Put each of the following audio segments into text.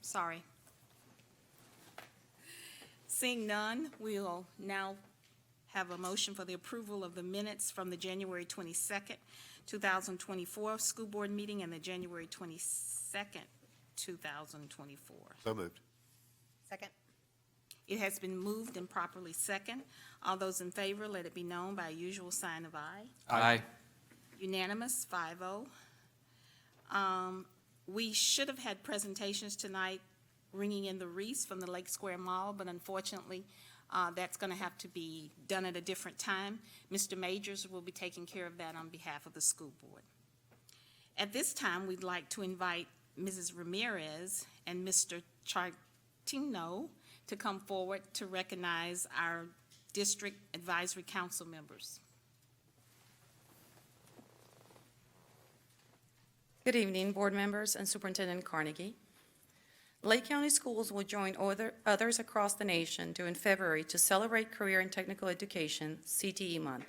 Sorry. Seeing none, we'll now have a motion for the approval of the minutes from the January 22nd, 2024 school board meeting and the January 22nd, 2024. So moved. Second. It has been moved and properly second. All those in favor, let it be known by a usual sign of aye. Aye. Unanimous, 5-0. We should have had presentations tonight ringing in the wreaths from the Lake Square Mall, but unfortunately, that's going to have to be done at a different time. Mr. Majors will be taking care of that on behalf of the school board. At this time, we'd like to invite Mrs. Ramirez and Mr. Chartino to come forward to recognize our district advisory council members. Good evening, board members and Superintendent Carnegie. Lake County Schools will join others across the nation during February to celebrate Career and Technical Education CTE Month.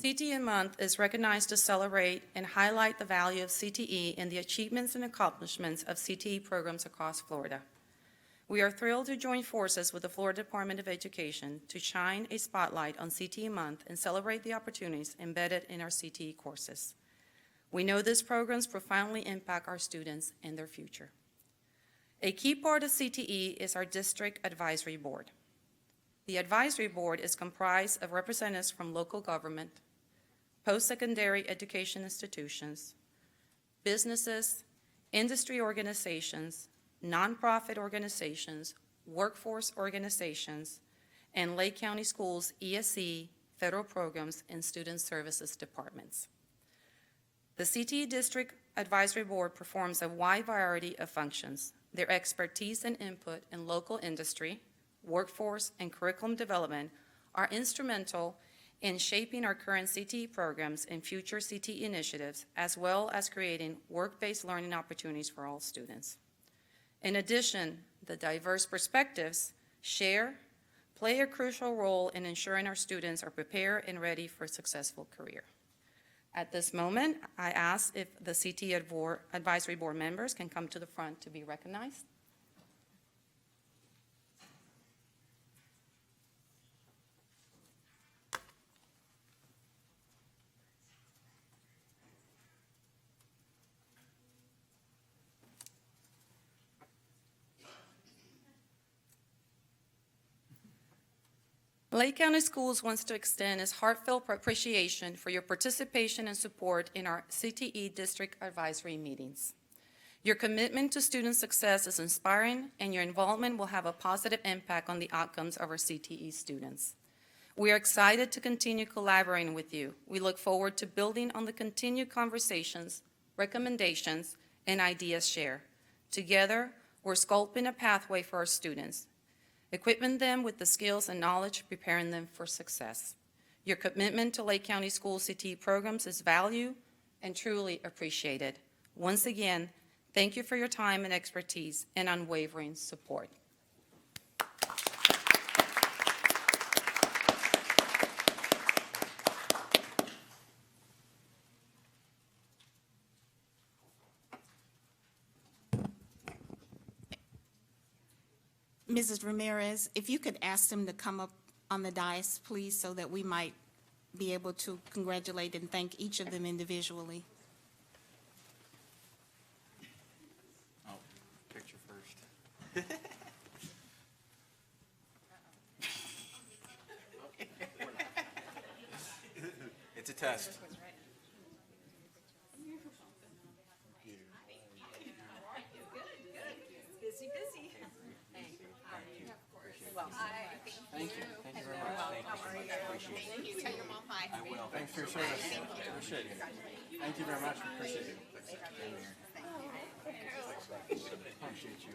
CTE Month is recognized to celebrate and highlight the value of CTE and the achievements and accomplishments of CTE programs across Florida. We are thrilled to join forces with the Florida Department of Education to shine a spotlight on CTE Month and celebrate the opportunities embedded in our CTE courses. We know these programs profoundly impact our students and their future. A key part of CTE is our District Advisory Board. The Advisory Board is comprised of representatives from local government, post-secondary education institutions, businesses, industry organizations, nonprofit organizations, workforce organizations, and Lake County Schools ESE, federal programs, and student services departments. The CTE District Advisory Board performs a wide variety of functions. Their expertise and input in local industry, workforce, and curriculum development are instrumental in shaping our current CTE programs and future CTE initiatives, as well as creating work-based learning opportunities for all students. In addition, the diverse perspectives play a crucial role in ensuring our students are prepared and ready for a successful career. At this moment, I ask if the CTE Advisory Board members can come to the front to be recognized. Lake County Schools wants to extend its heartfelt appreciation for your participation and support in our CTE District Advisory meetings. Your commitment to student success is inspiring, and your involvement will have a positive impact on the outcomes of our CTE students. We are excited to continue collaborating with you. We look forward to building on the continued conversations, recommendations, and ideas shared. Together, we're sculpting a pathway for our students, equipping them with the skills and knowledge, preparing them for success. Your commitment to Lake County School CTE programs is valued and truly appreciated. Once again, thank you for your time and expertise and unwavering support. Mrs. Ramirez, if you could ask them to come up on the dais, please, so that we might be able to congratulate and thank each of them individually. Oh, picture first. It's a test. Busy, busy. Thank you. Thank you very much. Thank you. Thank you. Tell your mom hi. I will. Thanks for your service. Appreciate it. Thank you very much. Appreciate it. Appreciate you.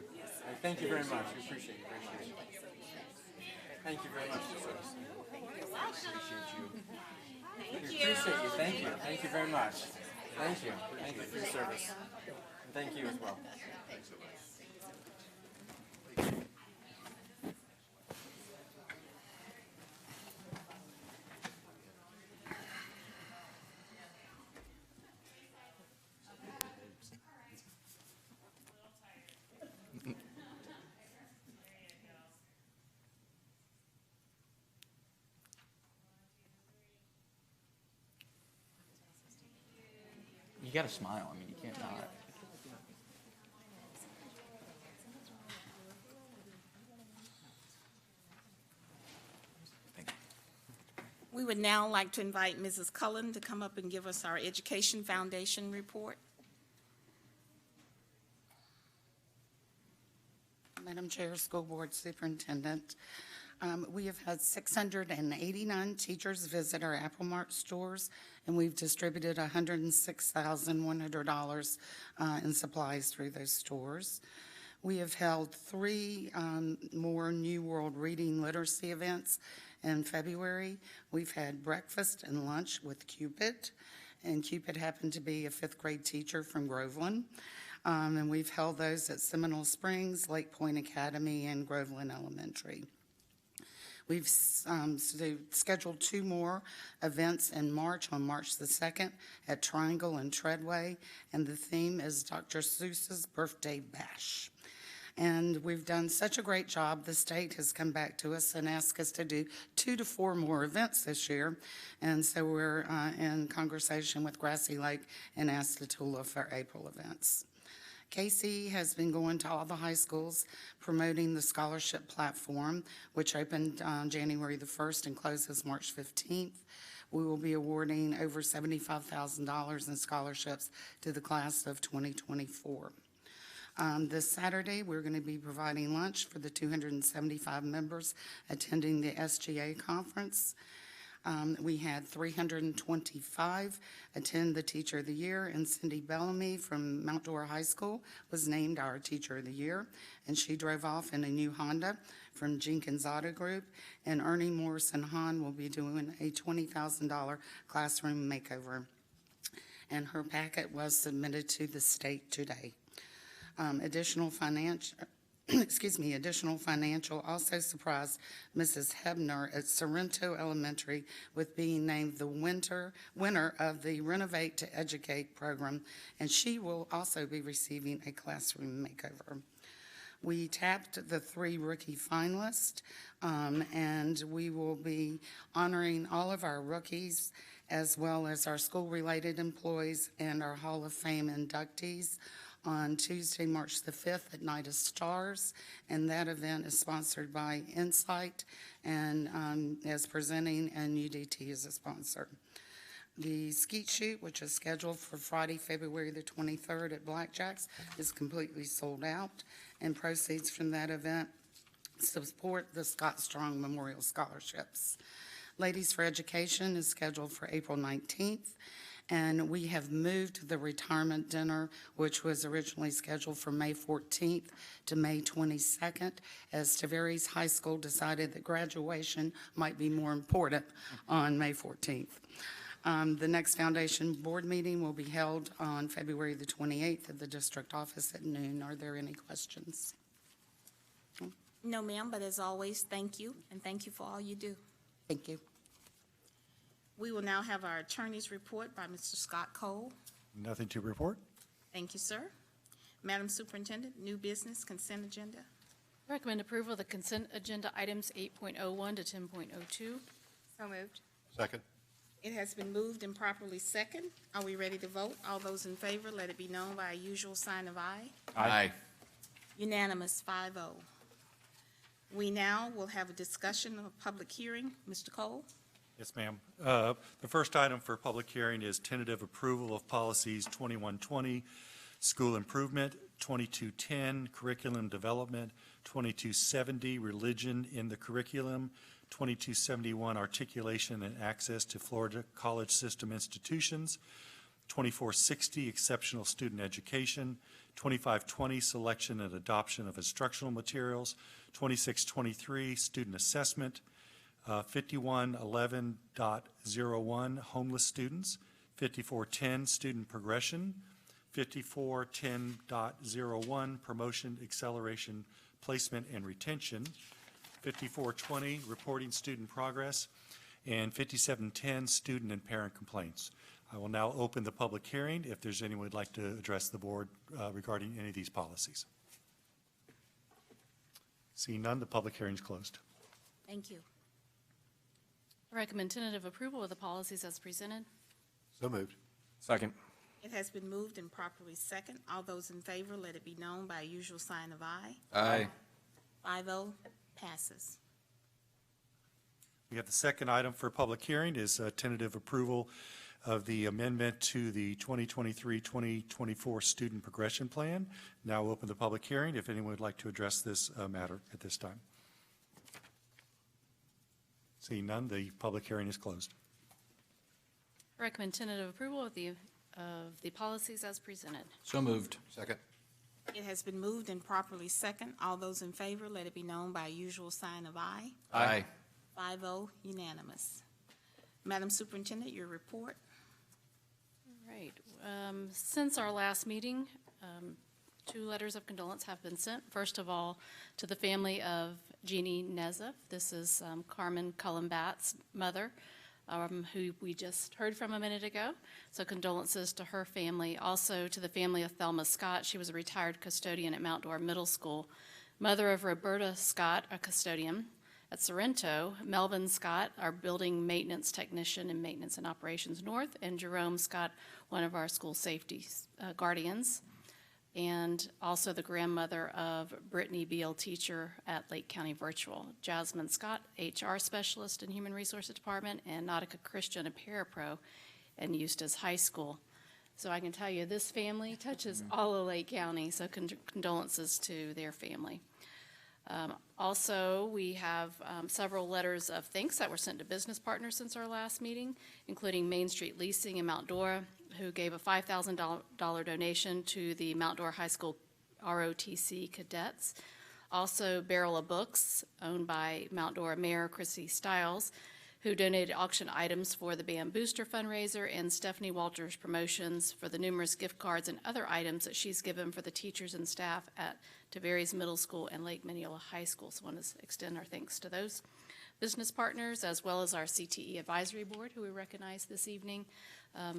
Thank you very much. We appreciate it. Appreciate it. Thank you very much for your service. Appreciate you. Appreciate you. Thank you. Thank you very much. Thank you. Thank you for your service. And thank you as well. You gotta smile. I mean, you can't not. Thank you. We would now like to invite Mrs. Cullen to come up and give us our Education Foundation report. Madam Chair, School Board Superintendent, we have had 689 teachers visit our Apple Mart stores, and we've distributed $106,100 in supplies through those stores. We have held 3 more New World Reading Literacy events in February. We've had breakfast and lunch with Cupid, and Cupid happened to be a 5th grade teacher from Groveland. And we've held those at Seminole Springs, Lake Point Academy, and Groveland Elementary. We've scheduled 2 more events in March, on March the 2nd, at Triangle and Treadway, and the theme is Dr. Seuss's Birthday Bash. And we've done such a great job, the state has come back to us and asked us to do 2 to 4 more events this year. And so we're in conversation with Grassy Lake and Astatula for April events. Casey has been going to all the high schools promoting the scholarship platform, which opened January the 1st and closes March 15th. We will be awarding over $75,000 in scholarships to the class of 2024. This Saturday, we're going to be providing lunch for the 275 members attending the SGA conference. We had 325 attend the Teacher of the Year, and Cindy Bellamy from Mount Dora High School was named our Teacher of the Year, and she drove off in a new Honda from Jenkins Auto Group, and Ernie Morrison Hahn will be doing a $20,000 classroom makeover, and her packet was submitted to the state today. Additional financial also surprised Mrs. Hebner at Sorrento Elementary with being named the winner of the Renovate to Educate program, and she will also be receiving a classroom makeover. We tapped the 3 rookie finalists, and we will be honoring all of our rookies as well as our school-related employees and our Hall of Fame inductees on Tuesday, March the 5th at Night of Stars, and that event is sponsored by Insight and as presenting, and UDT is a sponsor. The skeet shoot, which is scheduled for Friday, February the 23rd at Blackjacks, is completely sold out, and proceeds from that event support the Scott Strong Memorial Scholarships. Ladies for Education is scheduled for April 19th. And we have moved the retirement dinner, which was originally scheduled for May 14th to May 22nd, as Tavares High School decided that graduation might be more important on May 14th. The next foundation board meeting will be held on February the 28th at the district office at noon. Are there any questions? No, ma'am, but as always, thank you, and thank you for all you do. Thank you. We will now have our attorney's report by Mr. Scott Cole. Nothing to report. Thank you, sir. Madam Superintendent, new business consent agenda. Recommend approval of the consent agenda items 8.01 to 10.02. So moved. Second. It has been moved and properly second. Are we ready to vote? All those in favor, let it be known by a usual sign of aye. Aye. Unanimous, 5-0. We now will have a discussion of a public hearing. Mr. Cole? Yes, ma'am. The first item for public hearing is tentative approval of policies 2120, school improvement, 2210, curriculum development, 2270, religion in the curriculum, 2271, articulation and access to Florida college system institutions, 2460, exceptional student education, 2520, selection and adoption of instructional materials, 2623, student assessment, 5111.01, homeless students, 5410, student progression, 5410.01, promotion, acceleration, placement, and retention, 5420, reporting student progress, and 5710, student and parent complaints. I will now open the public hearing if there's anyone who'd like to address the board regarding any of these policies. Seeing none, the public hearing is closed. Thank you. Recommend tentative approval of the policies as presented. So moved. Second. It has been moved and properly second. All those in favor, let it be known by a usual sign of aye. Aye. 5-0 passes. We have the second item for public hearing is tentative approval of the amendment to the 2023-2024 Student Progression Plan. Now open the public hearing if anyone would like to address this matter at this time. Seeing none, the public hearing is closed. Recommend tentative approval of the policies as presented. So moved. Second. It has been moved and properly second. All those in favor, let it be known by a usual sign of aye. Aye. 5-0 unanimous. Madam Superintendent, your report. Right. Since our last meeting, 2 letters of condolence have been sent. First of all, to the family of Jeannie Nezef. This is Carmen Cullenbat's mother, who we just heard from a minute ago. So condolences to her family. Also to the family of Thelma Scott. She was a retired custodian at Mount Dora Middle School. Mother of Roberta Scott, a custodian at Sorrento. Melvin Scott, our building maintenance technician in Maintenance and Operations North. And Jerome Scott, one of our school safety guardians. And also the grandmother of Brittany Beal, teacher at Lake County Virtual. Jasmine Scott, HR specialist in Human Resources Department, and Nautica Christian, a parapro in Eustis High School. So I can tell you, this family touches all of Lake County, so condolences to their family. Also, we have several letters of thanks that were sent to business partners since our last meeting, including Main Street Leasing in Mount Dora, who gave a $5,000 donation to the Mount Dora High School ROTC cadets. Also, Barrel of Books, owned by Mount Dora Mayor Chrissy Stiles, who donated auction items for the Band Booster fundraiser, and Stephanie Walters Promotions for the numerous gift cards and other items that she's given for the teachers and staff at Tavares Middle School and Lake Minneola High School. So I want to extend our thanks to those business partners, as well as our CTE Advisory Board, who we recognize this evening,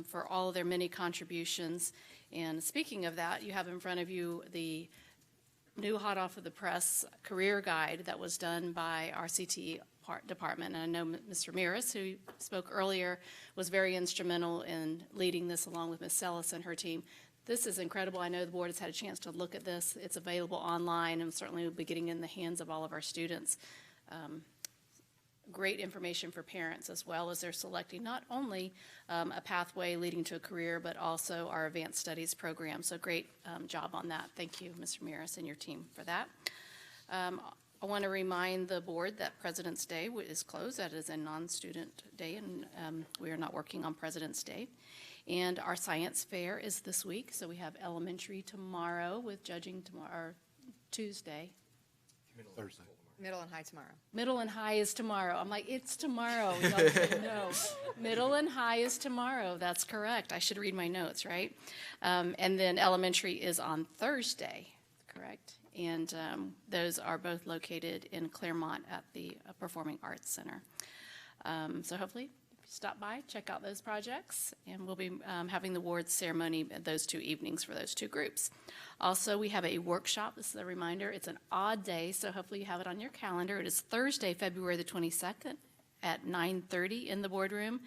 for all of their many contributions. And speaking of that, you have in front of you the new hot off of the press career guide that was done by our CTE department. And I know Mr. Ramirez, who spoke earlier, was very instrumental in leading this along with Ms. Sellis and her team. This is incredible. I know the board has had a chance to look at this. It's available online and certainly will be getting in the hands of all of our students. Great information for parents, as well as they're selecting not only a pathway leading to a career, but also our advanced studies program. So great job on that. Thank you, Mr. Ramirez and your team for that. I want to remind the board that President's Day is closed. That is a non-student day, and we are not working on President's Day. And our science fair is this week, so we have elementary tomorrow with judging tomorrow, Tuesday. Thursday. Middle and high tomorrow. Middle and high is tomorrow. I'm like, it's tomorrow. Y'all say no. Middle and high is tomorrow. That's correct. I should read my notes, right? And then elementary is on Thursday, correct? And those are both located in Claremont at the Performing Arts Center. So hopefully, if you stop by, check out those projects, and we'll be having the awards ceremony those 2 evenings for those 2 groups. Also, we have a workshop. This is a reminder. It's an odd day, so hopefully you have it on your calendar. It is Thursday, February the 22nd at 9:30 in the boardroom.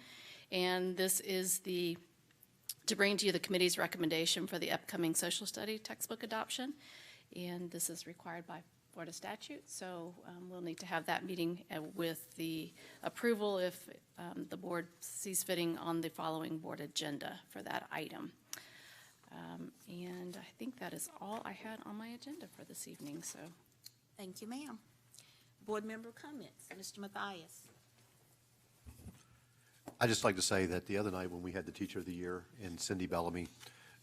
And this is to bring to you the committee's recommendation for the upcoming social study textbook adoption. And this is required by Florida statute, so we'll need to have that meeting with the approval if the board sees fitting on the following board agenda for that item. And I think that is all I had on my agenda for this evening, so. Thank you, ma'am. Board member comments. Mr. Mathias. I'd just like to say that the other night when we had the Teacher of the Year in Cindy Bellamy,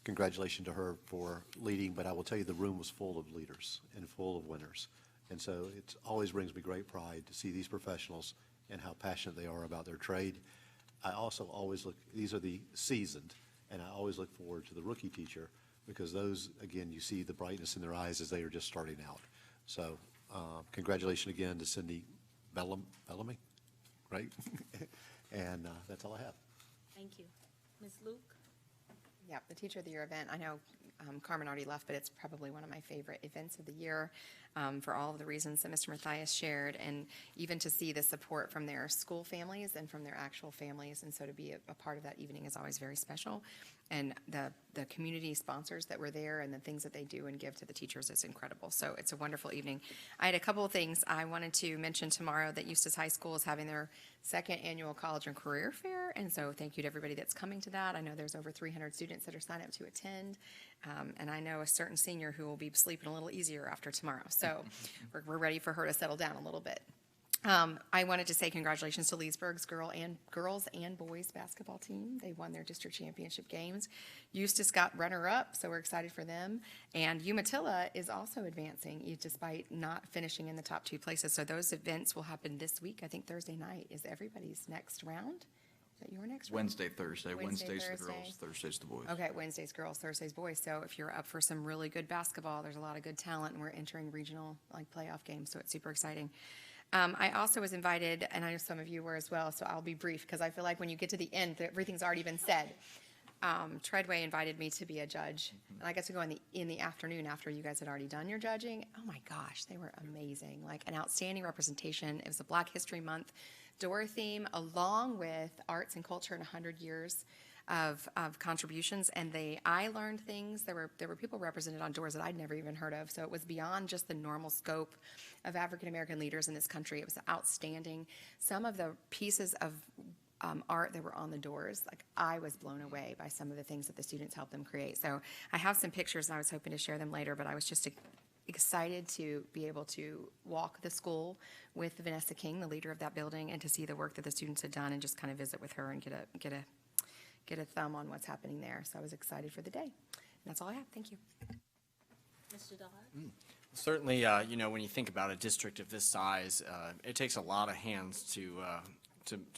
congratulations to her for leading, but I will tell you the room was full of leaders and full of winners. And so it always brings me great pride to see these professionals and how passionate they are about their trade. I also always look, these are the seasoned, and I always look forward to the rookie teacher because those, again, you see the brightness in their eyes as they are just starting out. So congratulations again to Cindy Bellamy, right? And that's all I have. Thank you. Ms. Luke? Yeah, the Teacher of the Year event, I know Carmen already left, but it's probably one of my favorite events of the year for all of the reasons that Mr. Mathias shared, and even to see the support from their school families and from their actual families, and so to be a part of that evening is always very special. and the community sponsors that were there and the things that they do and give to the teachers is incredible. So it's a wonderful evening. I had a couple of things I wanted to mention tomorrow, that Eustis High School is having their second annual College and Career Fair, and so thank you to everybody that's coming to that. I know there's over 300 students that are signed up to attend, and I know a certain senior who will be sleeping a little easier after tomorrow. So we're ready for her to settle down a little bit. I wanted to say congratulations to Leesburg's girls and boys basketball team. They won their district championship games. Eustis got runner-up, so we're excited for them. And Umatilla is also advancing, despite not finishing in the top 2 places. So those events will happen this week. I think Thursday night is everybody's next round. Is that your next round? Wednesday, Thursday. Wednesday's the Thursday. girls, Thursday's the boys. Okay, Wednesday's girls, Thursday's boys. So if you're up for some really good basketball, there's a lot of good talent, and we're entering regional playoff games, so it's super exciting. I also was invited, and I know some of you were as well, so I'll be brief because I feel like when you get to the end, everything's already been said. Treadway invited me to be a judge, and I got to go in the afternoon after you guys had already done your judging. Oh my gosh, they were amazing! Like an outstanding representation. It was a Black History Month door theme, along with arts and culture in 100 years of contributions, and I learned things. There were people represented on doors that I'd never even heard of, so it was beyond just the normal scope of African American leaders in this country. It was outstanding. Some of the pieces of art that were on the doors, like I was blown away by some of the things that the students helped them create. So I have some pictures, and I was hoping to share them later, but I was just excited to be able to walk the school with Vanessa King, the leader of that building, and to see the work that the students had done and just kind of visit with her and get a thumb on what's happening there. So I was excited for the day. And that's all I have. Thank you. Mr. Dodd? Certainly, when you think about a district of this size, it takes a lot of hands to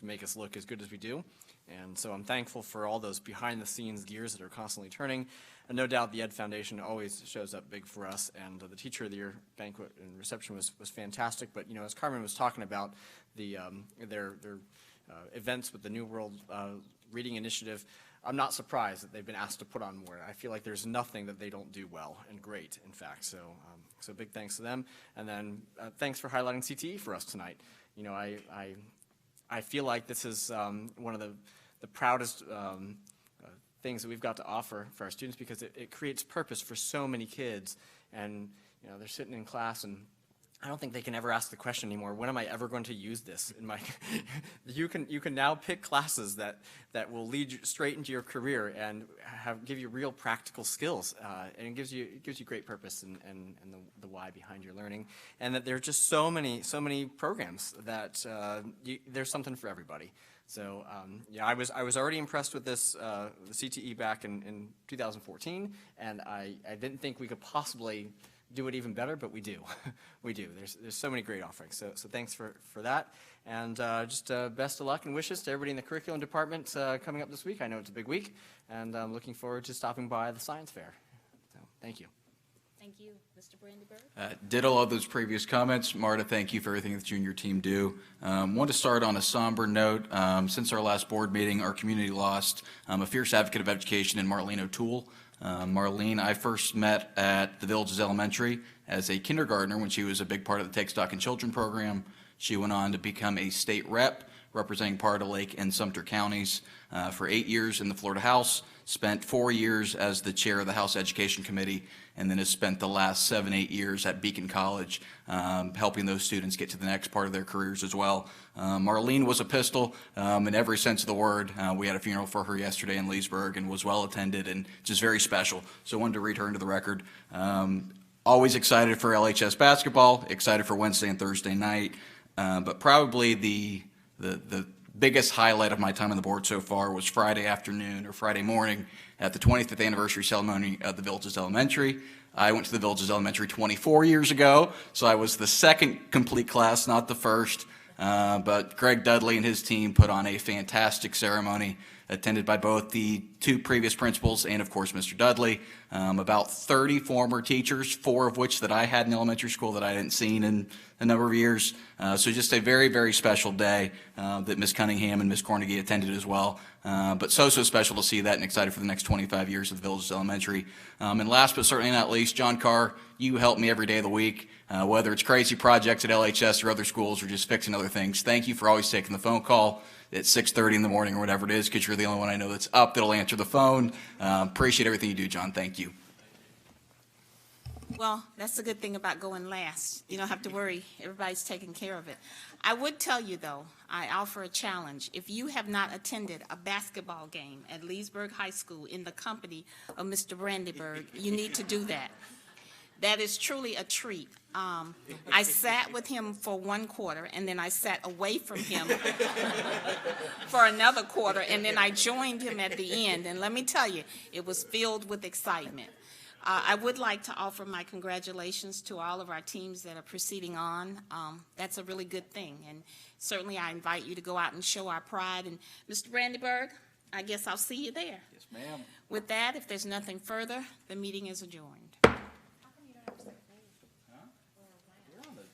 make us look as good as we do. And so I'm thankful for all those behind-the-scenes gears that are constantly turning. And no doubt the Ed Foundation always shows up big for us. And the Teacher of the Year banquet and reception was fantastic. But, as Carmen was talking about their events with the New World Reading Initiative, I'm not surprised that they've been asked to put on more. I feel like there's nothing that they don't do well, and great, in fact. So big thanks to them. And then thanks for highlighting CTE for us tonight. I feel like this is one of the proudest things that we've got to offer for our students, because it creates purpose for so many kids. And they're sitting in class, and I don't think they can ever ask the question anymore, when am I ever going to use this in my you can now pick classes that will lead you straight into your career and give you real practical skills, and it gives you great purpose and the why behind your learning. And that there are just so many programs that there's something for everybody. So I was already impressed with this the CTE back in 2014, and I didn't think we could possibly do it even better, but we do. We do. There's so many great offerings. So thanks for that. And just best of luck and wishes to everybody in the curriculum department coming up this week. I know it's a big week, and I'm looking forward to stopping by the science fair. So thank you. Thank you. Mr. Brandenburg? Ditto all those previous comments. Marta, thank you for everything that you and your team do. Want to start on a somber note. Since our last board meeting, our community lost a fierce advocate of education in Marlene O'Toole. Marlene, I first met at the Villages Elementary as a kindergartner when she was a big part of the Take Stock in Children program. She went on to become a state rep representing Parda Lake and Sumter counties for 8 years in the Florida House, spent 4 years as the chair of the House Education Committee, and then has spent the last 7-8 years at Beacon College helping those students get to the next part of their careers as well. Marlene was a pistol in every sense of the word. We had a funeral for her yesterday in Leesburg and was well attended and just very special. So I wanted to read her into the record. Always excited for LHS basketball, excited for Wednesday and Thursday night, but probably the biggest highlight of my time on the board so far was Friday afternoon or Friday morning at the 25th anniversary ceremony of the Villages Elementary. I went to the Villages Elementary 24 years ago, so I was the second complete class, not the first. But Greg Dudley and his team put on a fantastic ceremony, attended by both the 2 previous principals and, of course, Mr. Dudley. About 30 former teachers, 4 of which that I had in elementary school that I hadn't seen in a number of years. So just a very, very special day that Ms. Cunningham and Ms. Cornegie attended as well. But so special to see that, and excited for the next 25 years of the Villages Elementary. And last but certainly not least, John Carr, you help me every day of the week, whether it's crazy projects at LHS or other schools or just fixing other things. Thank you for always taking the phone call. at 6:30 in the morning or whatever it is, because you're the only one I know that's up that'll answer the phone. Appreciate everything you do, John. Thank you. Well, that's the good thing about going last. You don't have to worry. Everybody's taking care of it. I would tell you, though, I offer a challenge. If you have not attended a basketball game at Leesburg High School in the company of Mr. Brandyburg, you need to do that. That is truly a treat. I sat with him for one quarter, and then I sat away from him for another quarter, and then I joined him at the end. And let me tell you, it was filled with excitement. I would like to offer my congratulations to all of our teams that are proceeding on. That's a really good thing, and certainly I invite you to go out and show our pride. And Mr. Brandyburg, I guess I'll see you there. Yes, ma'am. With that, if there's nothing further, the meeting is adjourned.